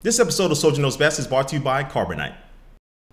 This episode of Soldier Knows Best is brought to you by Carbonite.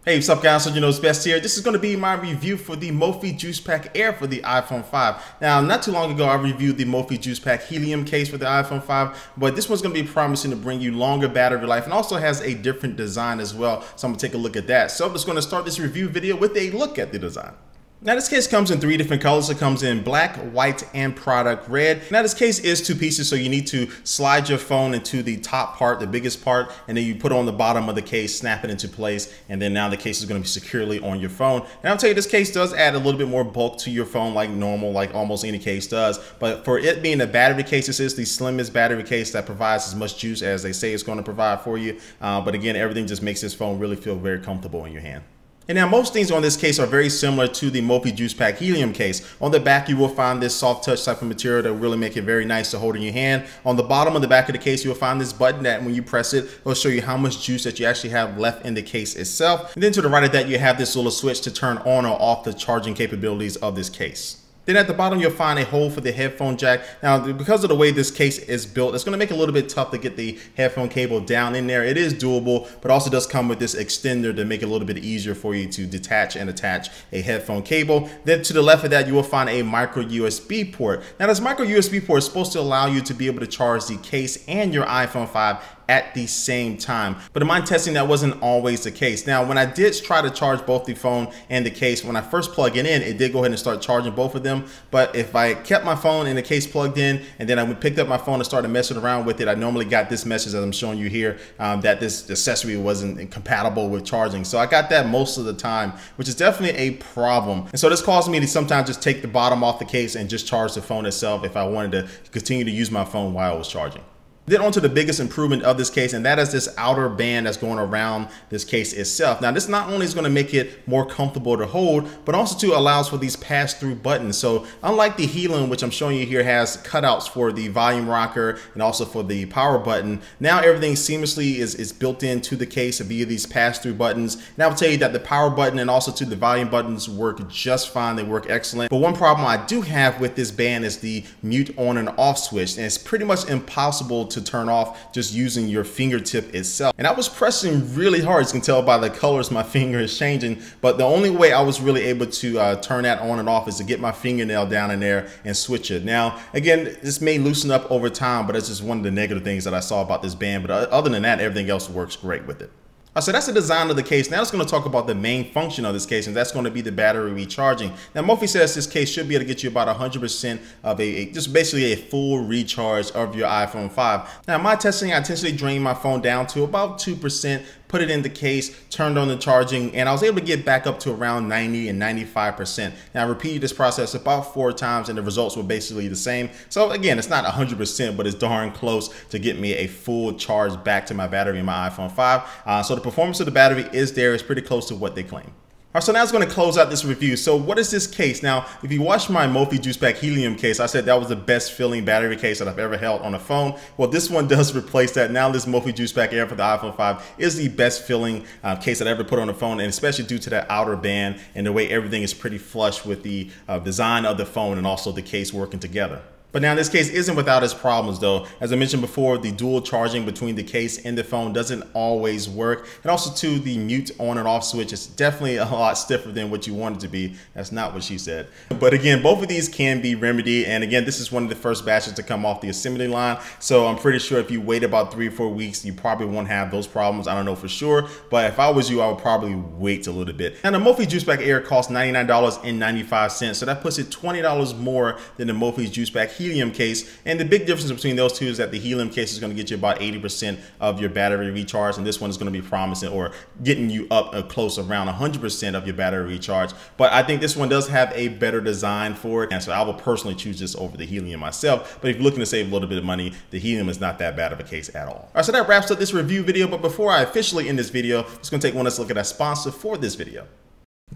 Hey, what's up guys, Soldier Knows Best here. This is going to be my review for the Mophie Juice Pack Air for the iPhone 5. Now, not too long ago, I reviewed the Mophie Juice Pack Helium case for the iPhone 5, but this one's going to be promising to bring you longer battery life and also has a different design as well. So I'm going to take a look at that. So I'm just going to start this review video with a look at the design. Now this case comes in 3 different colors. It comes in black, white, and product red. Now this case is 2 pieces, so you need to slide your phone into the top part, the biggest part, and then you put it on the bottom of the case, snap it into place, and then now the case is going to be securely on your phone. And I'll tell you, this case does add a little bit more bulk to your phone like normal, like almost any case does. But for it being a battery case, this is the slimmest battery case that provides as much juice as they say it's going to provide for you. But again, everything just makes this phone really feel very comfortable in your hand. And now most things on this case are very similar to the Mophie Juice Pack Helium case. On the back, you will find this soft touch type of material that will really make it very nice to hold in your hand. On the bottom of the back of the case, you will find this button that when you press it, it'll show you how much juice that you actually have left in the case itself. And then to the right of that, you have this little switch to turn on or off the charging capabilities of this case. Then at the bottom, you'll find a hole for the headphone jack. Now, because of the way this case is built, it's going to make it a little bit tough to get the headphone cable down in there. It is doable, but also does come with this extender to make it a little bit easier for you to detach and attach a headphone cable. Then to the left of that, you will find a micro USB port. Now, this micro USB port is supposed to allow you to be able to charge the case and your iPhone 5 at the same time. But in my testing, that wasn't always the case. Now, when I did try to charge both the phone and the case, when I first plugged it in, it did go ahead and start charging both of them. But if I kept my phone and the case plugged in, and then I picked up my phone and started messing around with it, I normally got this message, as I'm showing you here, that this accessory wasn't compatible with charging. So I got that most of the time, which is definitely a problem. And so this caused me to sometimes just take the bottom off the case and just charge the phone itself if I wanted to continue to use my phone while I was charging. Then on to the biggest improvement of this case, and that is this outer band that's going around this case itself. Now, this not only is going to make it more comfortable to hold, but also too allows for these pass-through buttons. So unlike the Helium, which I'm showing you here has cutouts for the volume rocker and also for the power button, now everything seamlessly is built into the case via these pass-through buttons. And I will tell you that the power button and also to the volume buttons work just fine. They work excellent. But one problem I do have with this band is the mute on and off switch, and it's pretty much impossible to turn off just using your fingertip itself. And I was pressing really hard, as you can tell by the colors my finger is changing, but the only way I was really able to turn that on and off is to get my fingernail down in there and switch it. Now, again, this may loosen up over time, but it's just one of the negative things that I saw about this band. But other than that, everything else works great with it. So that's the design of the case. Now it's going to talk about the main function of this case, and that's going to be the battery recharging. Now Mophie says this case should be able to get you about 100% of just basically a full recharge of your iPhone 5. Now in my testing, I intentionally drained my phone down to about 2%, put it in the case, turned on the charging, and I was able to get back up to around 90 and 95%. Now I repeated this process about 4 times and the results were basically the same. So again, it's not 100%, but it's darn close to get me a full charge back to my battery in my iPhone 5. So the performance of the battery is there. It's pretty close to what they claim. All right, so now it's going to close out this review. So what is this case? Now, if you watched my Mophie Juice Pack Helium case, I said that was the best feeling battery case that I've ever held on a phone. Well, this one does replace that. Now this Mophie Juice Pack Air for the iPhone 5 is the best feeling case that I ever put on a phone, and especially due to that outer band and the way everything is pretty flush with the design of the phone and also the case working together. But now this case isn't without its problems though. As I mentioned before, the dual charging between the case and the phone doesn't always work. And also too, the mute on and off switch is definitely a lot stiffer than what you want it to be. That's not what she said. But again, both of these can be remedied. And again, this is one of the first batches to come off the assembly line. So I'm pretty sure if you wait about 3 or 4 weeks, you probably won't have those problems. I don't know for sure, but if I was you, I would probably wait a little bit. Now the Mophie Juice Pack Air costs $99.95. So that puts it $20 more than the Mophie Juice Pack Helium case, and the big difference between those two is that the Helium case is going to get you about 80% of your battery recharge, and this one is going to be promising or getting you up close around 100% of your battery recharge. But I think this one does have a better design for it, and so I will personally choose this over the Helium myself. But if you're looking to save a little bit of money, the Helium is not that bad of a case at all. All right, so that wraps up this review video, but before I officially end this video, I'm just going to take one last look at our sponsor for this video.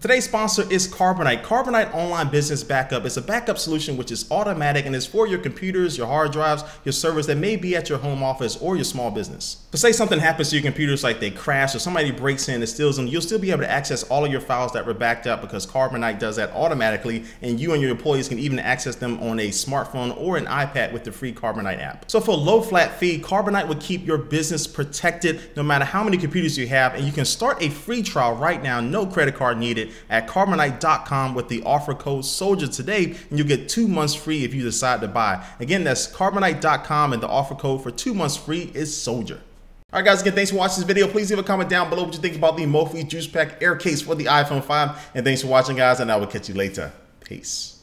Today's sponsor is Carbonite. Carbonite Online Business Backup is a backup solution which is automatic and is for your computers, your hard drives, your servers that may be at your home office or your small business. But say something happens to your computers, like they crash or somebody breaks in and steals them, you'll still be able to access all of your files that were backed up because Carbonite does that automatically, and you and your employees can even access them on a smartphone or an iPad with the free Carbonite app. So for a low flat fee, Carbonite will keep your business protected no matter how many computers you have, and you can start a free trial right now, no credit card needed, at carbonite.com with the offer code SOLDIER today, and you'll get 2 months free if you decide to buy. Again, that's carbonite.com, and the offer code for 2 months free is SOLDIER. All right, guys, again, thanks for watching this video. Please leave a comment down below what you think about the Mophie Juice Pack Air case for the iPhone 5. And thanks for watching, guys, and I will catch you later. Peace.